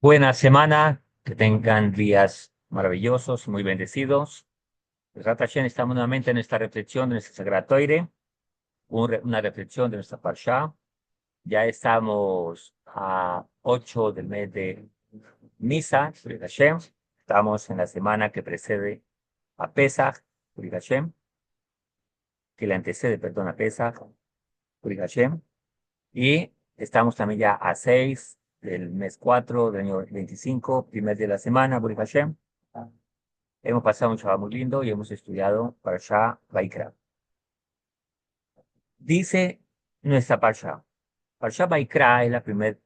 Buena semana, que tengan días maravillosos, muy bendecidos. Besat Hashem, estamos nuevamente en esta reflexión de nuestra Sagrada Toire, una reflexión de nuestra Parsha. Ya estamos a 8 del mes de Nisan, Besat Hashem. Estamos en la semana que precede a Pesach, Besat Hashem, que le antecede, perdón, a Pesach, Besat Hashem. Y estamos también ya a 6 del mes 4 del año 25, primer día de la semana, Besat Hashem. Hemos pasado un Shabbat muy lindo y hemos estudiado Parsha Vaikra. Dice nuestra Parsha. Parsha Vaikra es la primera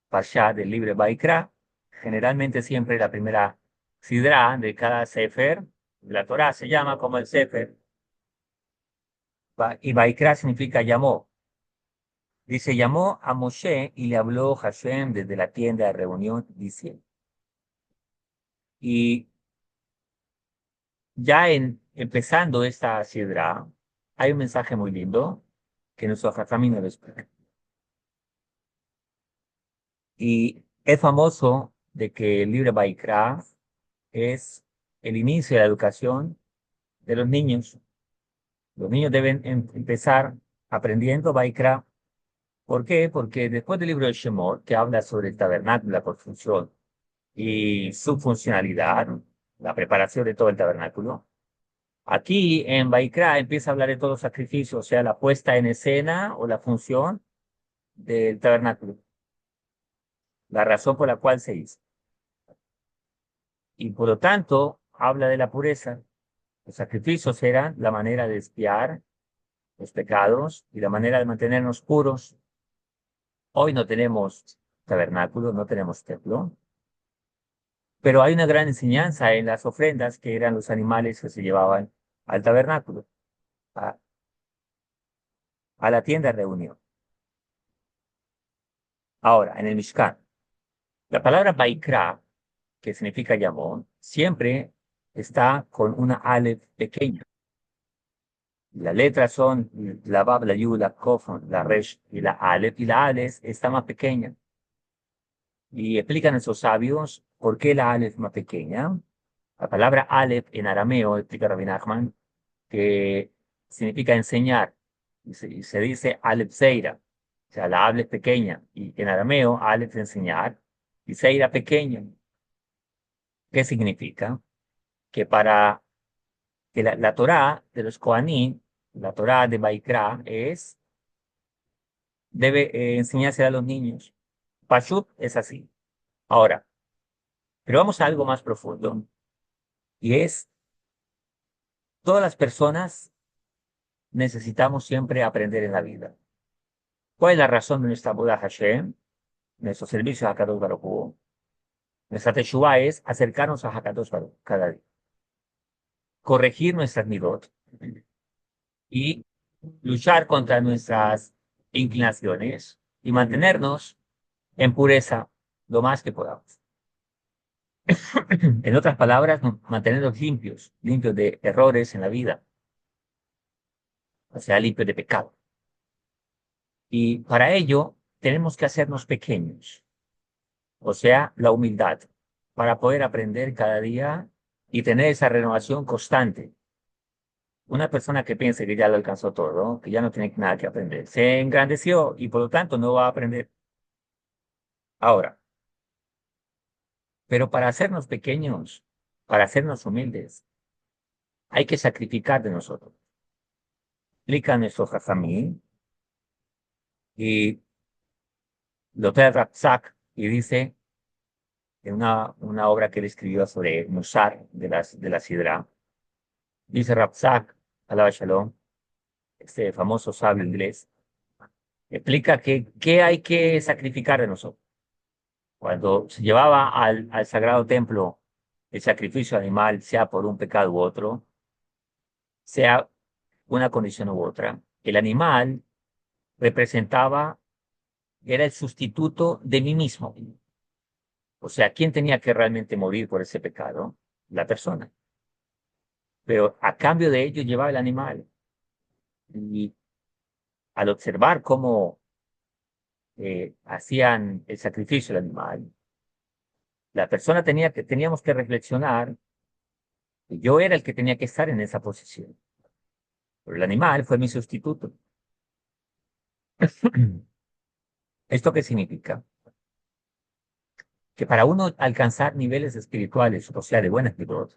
Parsha del libro Vaikra. Generalmente siempre la primera Sidra de cada Sefer. La Torah se llama como el Sefer. Y Vaikra significa llamó. Dice, llamó a Moshe y le habló Hashem desde la tienda de reunión diciendo. Y ya empezando esta Sidra, hay un mensaje muy lindo que nuestro Jajamín nos explica. Y es famoso de que el libro Baikra es el inicio de la educación de los niños. Los niños deben empezar aprendiendo Baikra. ¿Por qué? Porque después del libro de Shemot, que habla sobre el tabernáculo, la construcción y su funcionalidad, la preparación de todo el tabernáculo, aquí en Baikra empieza a hablar de todos los sacrificios, o sea, la puesta en escena o la función del tabernáculo, la razón por la cual se hizo. Y por lo tanto, habla de la pureza. Los sacrificios eran la manera de expiar los pecados y la manera de mantenernos puros. Hoy no tenemos tabernáculo, no tenemos templo, pero hay una gran enseñanza en las ofrendas que eran los animales que se llevaban al tabernáculo, a, a la tienda de reunión. Ahora, en el Mishkan, la palabra Baikra, que significa llamó, siempre está con una Aleph pequeña. Las letras son la Bab, la Yud, la Kof, la Resh y la Aleph está más pequeña. Y explican nuestros sabios por qué la Aleph es más pequeña. La palabra Aleph en arameo, explica Rabbi Nachman, que significa enseñar. Y se dice Aleph Seira, o sea, la Aleph es pequeña. Y en arameo, Aleph es enseñar y Seira pequeña. ¿Qué significa? Que para que la Torá de los Kohanim, la Torá de Baikra, debe enseñarse a los niños. Pashut es así. Ahora, pero vamos a algo más profundo. Y es, todas las personas necesitamos siempre aprender en la vida. ¿Cuál es la razón de nuestra Buda Hashem? Nuestro servicio a Hakadosh Baruj Hu. Nuestra Teshuvah es acercarnos a Hakadosh Baruj Hu cada día. Corregir nuestras midot y luchar contra nuestras inclinaciones y mantenernos en pureza lo más que podamos. En otras palabras, mantenernos limpios, limpios de errores en la vida, o sea, limpios de pecado. Y para ello tenemos que hacernos pequeños, o sea, la humildad, para poder aprender cada día y tener esa renovación constante. Una persona que piense que ya lo alcanzó todo, que ya no tiene nada que aprender, se engrandeció y por lo tanto no va a aprender ahora. Pero para hacernos pequeños, para hacernos humildes, hay que sacrificar de nosotros. Explica nuestro Jajamí y lo trae Rapsak y dice en una obra que él escribió sobre Musar de la Sidra. Dice Rapsak, Alaba Shalom, este famoso sabio inglés, explica que qué hay que sacrificar de nosotros. Cuando se llevaba al sagrado templo el sacrificio animal, sea por un pecado u otro, sea una condición u otra, el animal representaba, era el sustituto de mí mismo. O sea, ¿quién tenía que realmente morir por ese pecado? La persona. Pero a cambio de ello llevaba el animal. Y al observar cómo hacían el sacrificio del animal, La persona teníamos que reflexionar, y yo era el que tenía que estar en esa posición, pero el animal fue mi sustituto. ¿Esto qué significa? Que para uno alcanzar niveles espirituales, o sea, de buena actitud,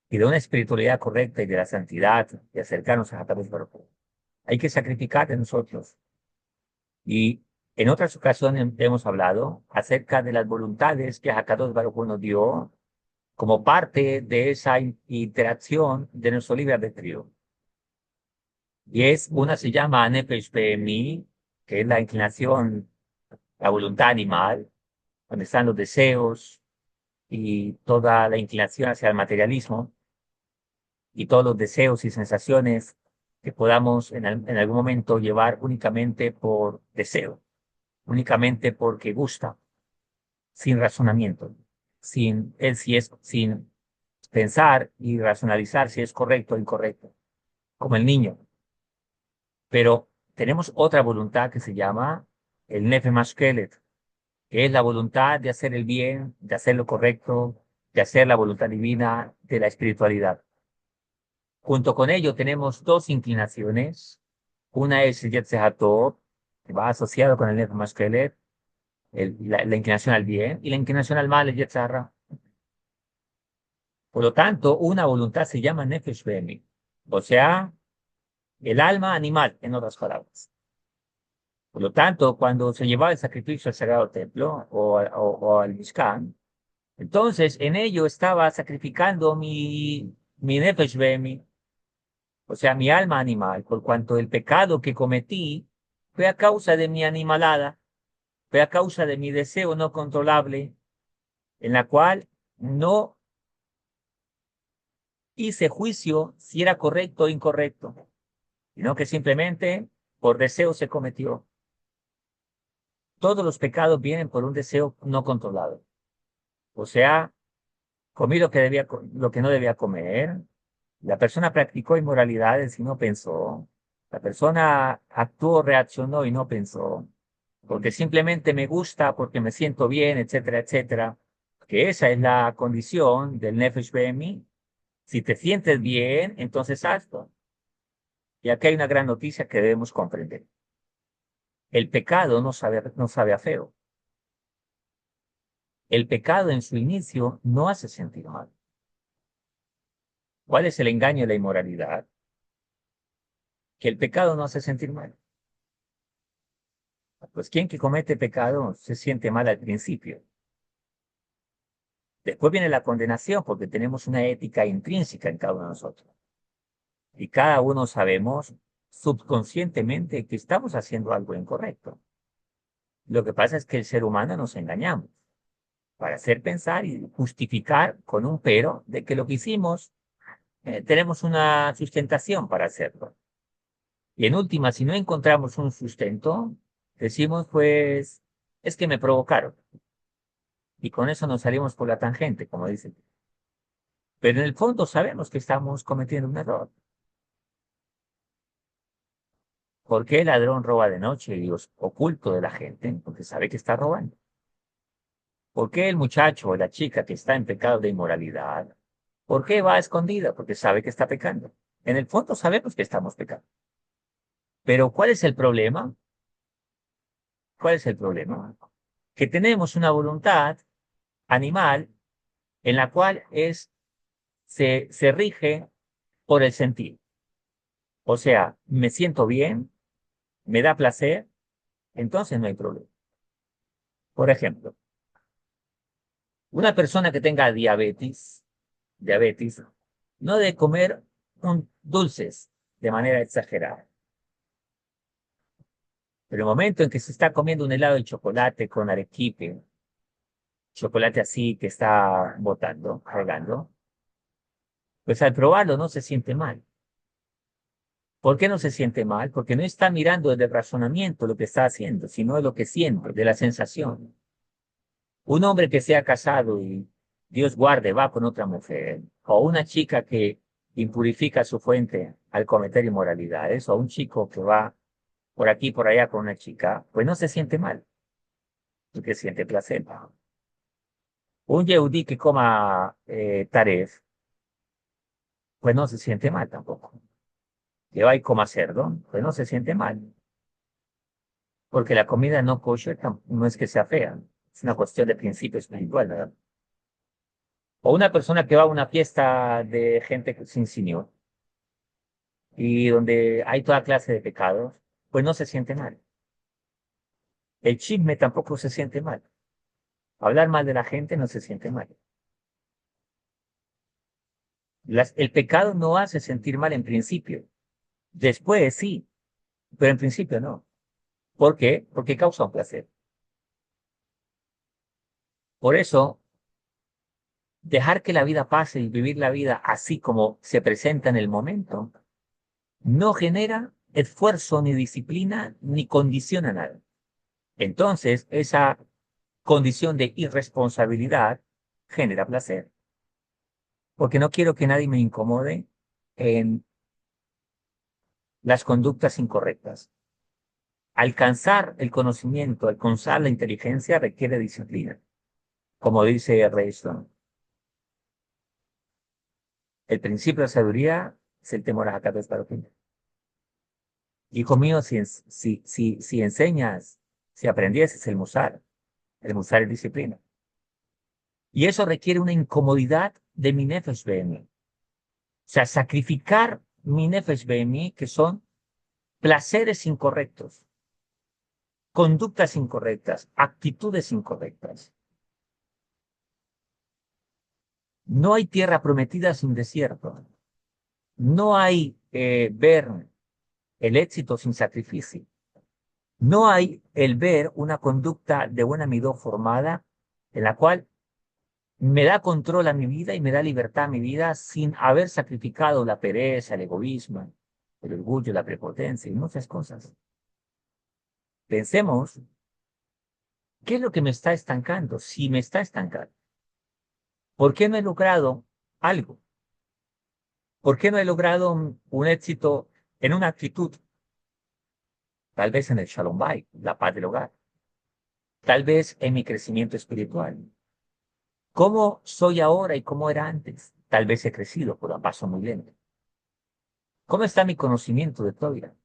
y de una espiritualidad correcta y de la santidad, y acercarnos a Hakadosh Baruj Hu, hay que sacrificar de nosotros. Y en otras ocasiones hemos hablado acerca de las voluntades que Hakadosh Baruj Hu nos dio como parte de esa interacción de nuestro libre albedrío. Y una se llama Nefesh Behemí, que es la inclinación, la voluntad animal, donde están los deseos y toda la inclinación hacia el materialismo y todos los deseos y sensaciones que podamos en algún momento llevar únicamente por deseo, únicamente porque gusta, sin razonamiento, sin pensar y racionalizar si es correcto o incorrecto, como el niño. Pero tenemos otra voluntad que se llama el Nefesh Mashkelet, que es la voluntad de hacer el bien, de hacer lo correcto, de hacer la voluntad divina de la espiritualidad. Junto con ello tenemos dos inclinaciones. Una es el Yetzer HaTov, que va asociado con el Nefesh Mashkelet, la inclinación al bien, y la inclinación al mal, el Yetzer Hara. Por lo tanto, una voluntad se llama Nefesh Behemí, o sea, el alma animal, en otras palabras. Por lo tanto, cuando se llevaba el sacrificio al Sagrado Templo o al Mishkan, entonces en ello estaba sacrificando mi Nefesh Behemí, o sea, mi alma animal, por cuanto el pecado que cometí fue a causa de mi animalada, fue a causa de mi deseo no controlable, en la cual no hice juicio si era correcto o incorrecto, sino que simplemente por deseo se cometió. Todos los pecados vienen por un deseo no controlado. O sea, comí lo que no debía comer. La persona practicó inmoralidades y no pensó. La persona actuó, reaccionó y no pensó. Porque simplemente me gusta, porque me siento bien, etcétera, etcétera. Que esa es la condición del Nefesh Behemí. Si te sientes bien, entonces hazlo. Y aquí hay una gran noticia que debemos comprender. El pecado no sabe a feo. El pecado en su inicio no hace sentir mal. ¿Cuál es el engaño de la inmoralidad? Que el pecado no hace sentir mal. Pues quien que comete pecado se siente mal al principio. Después viene la condenación porque tenemos una ética intrínseca en cada uno de nosotros. Y cada uno sabemos subconscientemente que estamos haciendo algo incorrecto. Lo que pasa es que el ser humano nos engañamos para hacer pensar y justificar con un pero de que lo que hicimos tenemos una sustentación para hacerlo. Y en última, si no encontramos un sustento, decimos, pues, es que me provocaron. Y con eso nos salimos por la tangente, como dicen. Pero en el fondo sabemos que estamos cometiendo un error. ¿Por qué el ladrón roba de noche y es oculto de la gente? Porque sabe que está robando. ¿Por qué el muchacho o la chica que está en pecado de inmoralidad? ¿Por qué va a escondida? Porque sabe que está pecando. En el fondo sabemos que estamos pecando. Pero ¿cuál es el problema? ¿Cuál es el problema? Que tenemos una voluntad animal en la cual se rige por el sentir. O sea, me siento bien, me da placer, entonces no hay problema. Por ejemplo, una persona que tenga diabetes, no debe comer dulces de manera exagerada. Pero el momento en que se está comiendo un helado de chocolate con arequipe, chocolate así que está botando, regando, pues al probarlo no se siente mal. ¿Por qué no se siente mal? Porque no está mirando desde el razonamiento lo que está haciendo, sino de lo que siente, de la sensación. Un hombre que sea casado y Dios guarde, va con otra mujer, o una chica que impurifica su fuente al cometer inmoralidades, o un chico que va por aquí y por allá con una chica, pues no se siente mal, porque siente placer. Un yehudí que coma taref, pues no se siente mal tampoco. Que va y coma cerdo, pues no se siente mal. Porque la comida no kosher no es que sea fea, es una cuestión de principio espiritual, ¿verdad? O una persona que va a una fiesta de gente sin señor y donde hay toda clase de pecados, pues no se siente mal. El chisme tampoco se siente mal. Hablar mal de la gente no se siente mal. El pecado no hace sentir mal en principio. Después sí, pero en principio no. ¿Por qué? Porque causa un placer. Por eso, dejar que la vida pase y vivir la vida así como se presenta en el momento, no genera esfuerzo ni disciplina ni condiciona nada. Entonces, esa condición de irresponsabilidad genera placer, porque no quiero que nadie me incomode en las conductas incorrectas. Alcanzar el conocimiento, alcanzar la inteligencia requiere disciplina. Como dice Rayston, el principio de sabiduría es el temor a Hakadosh Baruj Hu. Hijo mío, si enseñas, si aprendieses el musar es disciplina. Y eso requiere una incomodidad de mi nefesh behemí. O sea, sacrificar mi nefesh behemí, que son placeres incorrectos, conductas incorrectas, actitudes incorrectas. No hay tierra prometida sin desierto. No hay ver el éxito sin sacrificio. No hay el ver una conducta de buena midó formada en la cual me da control a mi vida y me da libertad a mi vida sin haber sacrificado la pereza, el egoísmo, el orgullo, la prepotencia y muchas cosas. Pensemos, ¿qué es lo que me está estancando? Si me está estancando, ¿por qué no he logrado algo? ¿Por qué no he logrado un éxito en una actitud? Tal vez en el Shalom Bay, la paz del hogar. Tal vez en mi crecimiento espiritual. ¿Cómo soy ahora y cómo era antes? Tal vez he crecido, pero a paso muy lento. ¿Cómo está mi conocimiento de Torah?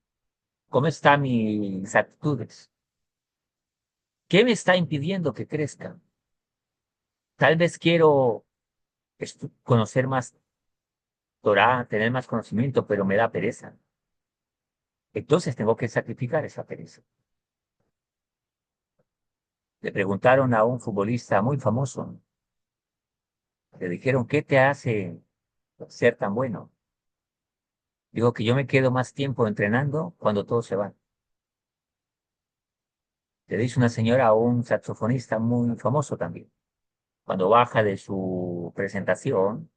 ¿Cómo están mis actitudes? ¿Qué me está impidiendo que crezca? Tal vez quiero conocer más Torah, tener más conocimiento, pero me da pereza. Entonces tengo que sacrificar esa pereza. Le preguntaron a un futbolista muy famoso, le dijeron, ¿qué te hace ser tan bueno? Digo que yo me quedo más tiempo entrenando cuando todos se van. Le dice una señora a un saxofonista muy famoso también. Cuando baja de su presentación,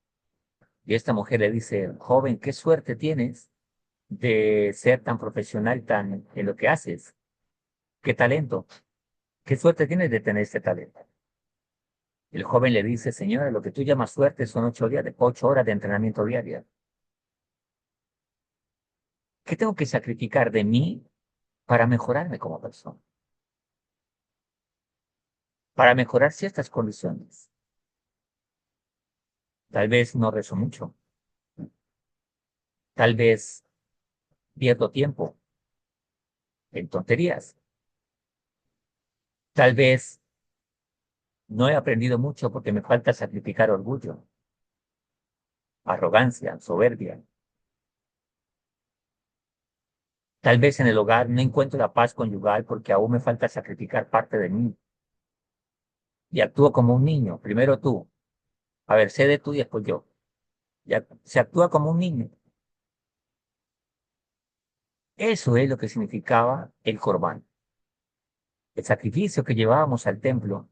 y esta mujer le dice, joven, qué suerte tienes de ser tan profesional en lo que haces. Qué talento. Qué suerte tienes de tener este talento. El joven le dice, señora, lo que tú llamas suerte son 8 horas de entrenamiento diaria. ¿Qué tengo que sacrificar de mí para mejorarme como persona? Para mejorar ciertas condiciones. Tal vez no rezo mucho. Tal vez pierdo tiempo en tonterías. Tal vez no he aprendido mucho porque me falta sacrificar orgullo, arrogancia, soberbia. Tal vez en el hogar no encuentro la paz conyugal porque aún me falta sacrificar parte de mí. Y actúo como un niño. Primero tú. A ver, cede tú y después yo. Ya, se actúa como un niño. Eso es lo que significaba el corbán. El sacrificio que llevábamos al templo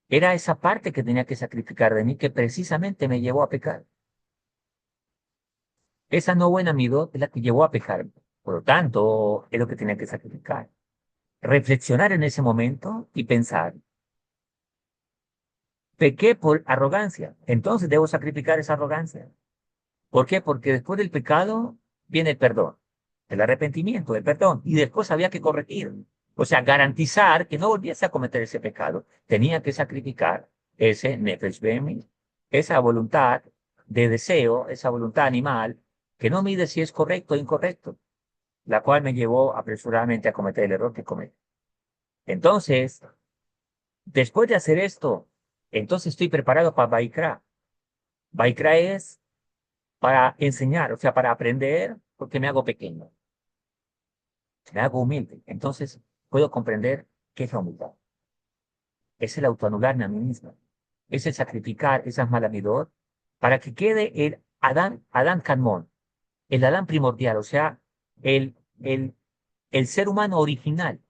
era esa parte que tenía que sacrificar de mí que precisamente me llevó a pecar. Esa no buena midot es la que llevó a pecar. Por lo tanto, es lo que tenía que sacrificar. Reflexionar en ese momento y pensar, pequé por arrogancia, entonces debo sacrificar esa arrogancia. ¿Por qué? Porque después del pecado viene el perdón, el arrepentimiento, el perdón, y después había que corregir. O sea, garantizar que no volviese a cometer ese pecado. Tenía que sacrificar ese Nefesh Behemí, esa voluntad de deseo, esa voluntad animal, que no mide si es correcto o incorrecto, la cual me llevó apresuradamente a cometer el error que cometí. Entonces, después de hacer esto, entonces estoy preparado para Baikra. Baikra es para enseñar, o sea, para aprender, porque me hago pequeño, me hago humilde. Entonces, puedo comprender qué es la humildad. Es el autoanularme a mí mismo. Es el sacrificar esas malamidot para que quede el Adán Kadmon, el Adán primordial, o sea, el, el, el ser humano original,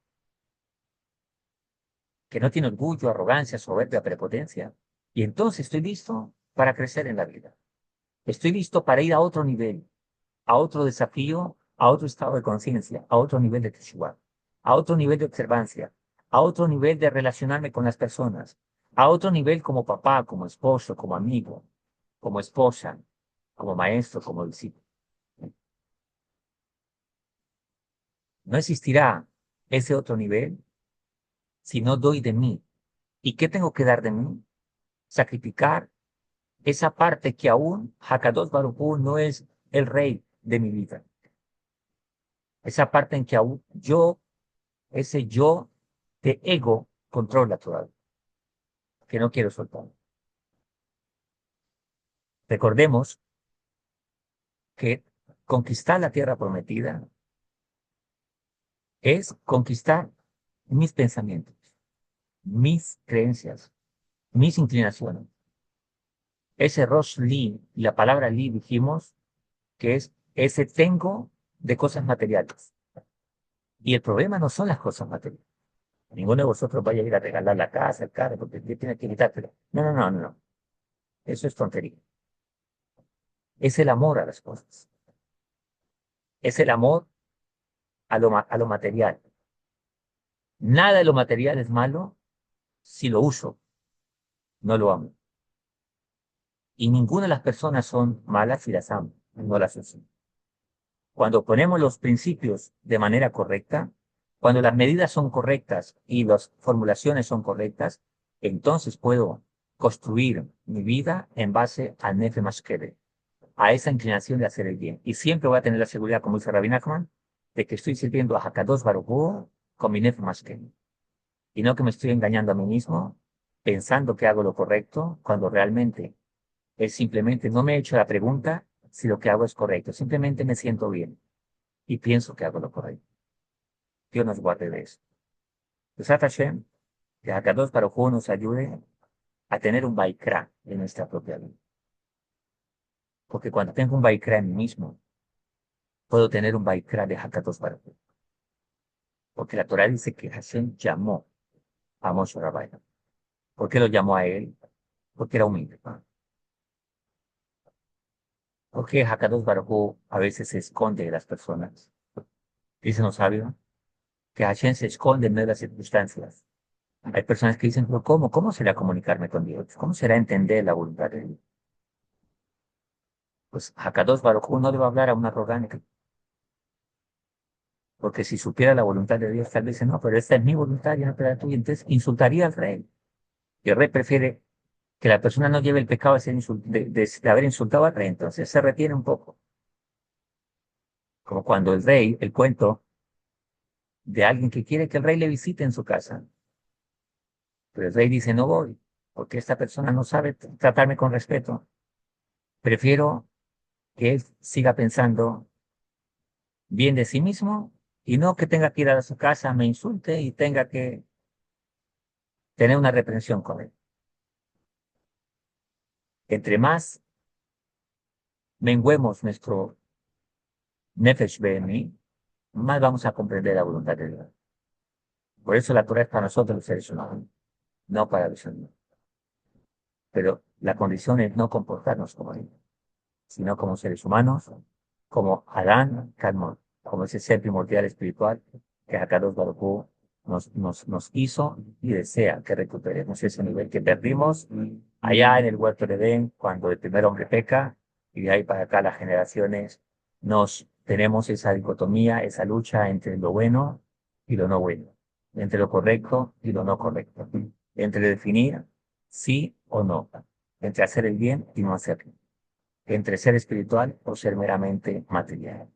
que no tiene orgullo, arrogancia, soberbia, prepotencia. Y entonces estoy listo para crecer en la vida. Estoy listo para ir a otro nivel, a otro desafío, a otro estado de conciencia, a otro nivel de teshuva, a otro nivel de observancia, a otro nivel de relacionarme con las personas, a otro nivel como papá, como esposo, como amigo, como esposa, como maestro, como discípulo. No existirá ese otro nivel si no doy de mí. ¿Y qué tengo que dar de mí? Sacrificar esa parte que aún Hakadosh Baruj Hu no es el rey de mi vida. Esa parte en que aún ese yo de ego controla todavía, que no quiero soltar. Recordemos que conquistar la tierra prometida es conquistar mis pensamientos, mis creencias, mis inclinaciones. Ese Rosh Li, la palabra Li dijimos que es ese tengo de cosas materiales. Y el problema no son las cosas materiales. Ninguno de vosotros vaya a ir a regalar la casa, el carro, porque tiene que quitártelo. No, no, no, no, no. Eso es tontería. Es el amor a las cosas. Es el amor a lo material. Nada de lo material es malo si lo uso, no lo amo. Y ninguna de las personas son malas si las amo, no las uso. Cuando ponemos los principios de manera correcta, cuando las medidas son correctas y las formulaciones son correctas, entonces puedo construir mi vida en base al Nefe Mashkeve, a esa inclinación de hacer el bien. Y siempre voy a tener la seguridad, como dice Rabbi Nachman, de que estoy sirviendo a Hakadosh Baruj Hu con mi Nefe Mashkeve. Y no que me estoy engañando a mí mismo, pensando que hago lo correcto, cuando realmente es simplemente, no me he hecho la pregunta si lo que hago es correcto, simplemente me siento bien y pienso que hago lo correcto. Dios nos guarde de eso. Besat Hashem, que Hakadosh Baruj Hu nos ayude a tener un Baikra en nuestra propia vida. Porque cuando tengo un Baikra en mí mismo, puedo tener un Baikra de Hakadosh Baruj Hu. Porque la Torah dice que Hashem llamó a Moshe Rabbeinu. ¿Por qué lo llamó a él? Porque era humilde. Porque Hakadosh Baruj Hu a veces se esconde de las personas. Dicen los sabios que Hashem se esconde en medio de las circunstancias. Hay personas que dicen, pero ¿cómo? ¿Cómo será comunicarme con Dios? ¿Cómo será entender la voluntad de Dios? Pues Hakadosh Baruj Hu no le va a hablar a un arrogante. Porque si supiera la voluntad de Dios, tal vez dice, no, pero esta es mi voluntad y no la tuya. Entonces insultaría al rey. Y el rey prefiere que la persona no lleve el pecado de haber insultado al rey. Entonces se retiene un poco. Como cuando el rey, el cuento de alguien que quiere que el rey le visite en su casa. Pero el rey dice, no voy, porque esta persona no sabe tratarme con respeto. Prefiero que él siga pensando bien de sí mismo y no que tenga que ir a su casa, me insulte y tenga que tener una reprensión con él. Entre más menguemos nuestro Nefesh Behemí, más vamos a comprender la voluntad de Dios. Por eso la Torah es para nosotros los seres humanos, no para los animales. Pero la condición es no comportarnos como ellos, sino como seres humanos, como Adán Kadmon, como ese ser primordial espiritual que Hakadosh Baruj Hu nos hizo y desea que recuperemos ese nivel que perdimos allá en el huerto de Edén, cuando el primer hombre peca, y de ahí para acá las generaciones tenemos esa dicotomía, esa lucha entre lo bueno y lo no bueno, entre lo correcto y lo no correcto, entre definir sí o no, entre hacer el bien y no hacerlo, entre ser espiritual o ser meramente material.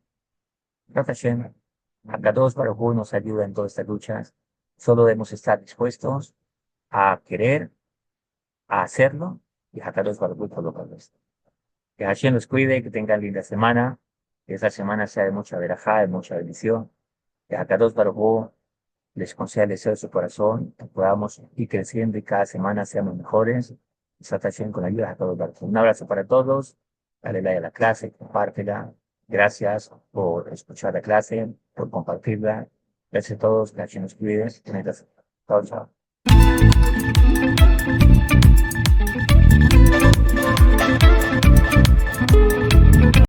Baruch Hashem, Akadosh Baruj Hu nos ayuda en todas estas luchas. Solo debemos estar dispuestos a querer, a hacerlo, y Akadosh Baruj Hu coloca el resto. Que Hashem los cuide, que tengan linda semana, que esta semana sea de mucha verajá, de mucha bendición. Que Akadosh Baruj Hu les conceda el deseo de su corazón, que podamos ir creciendo y cada semana seamos mejores. Hashem con la ayuda de Akadosh Baruj Hu. Un abrazo para todos. Dale like a la clase, compártela. Gracias por escuchar la clase, por compartirla. Gracias a todos, que Hashem nos cuide. Chao, chao.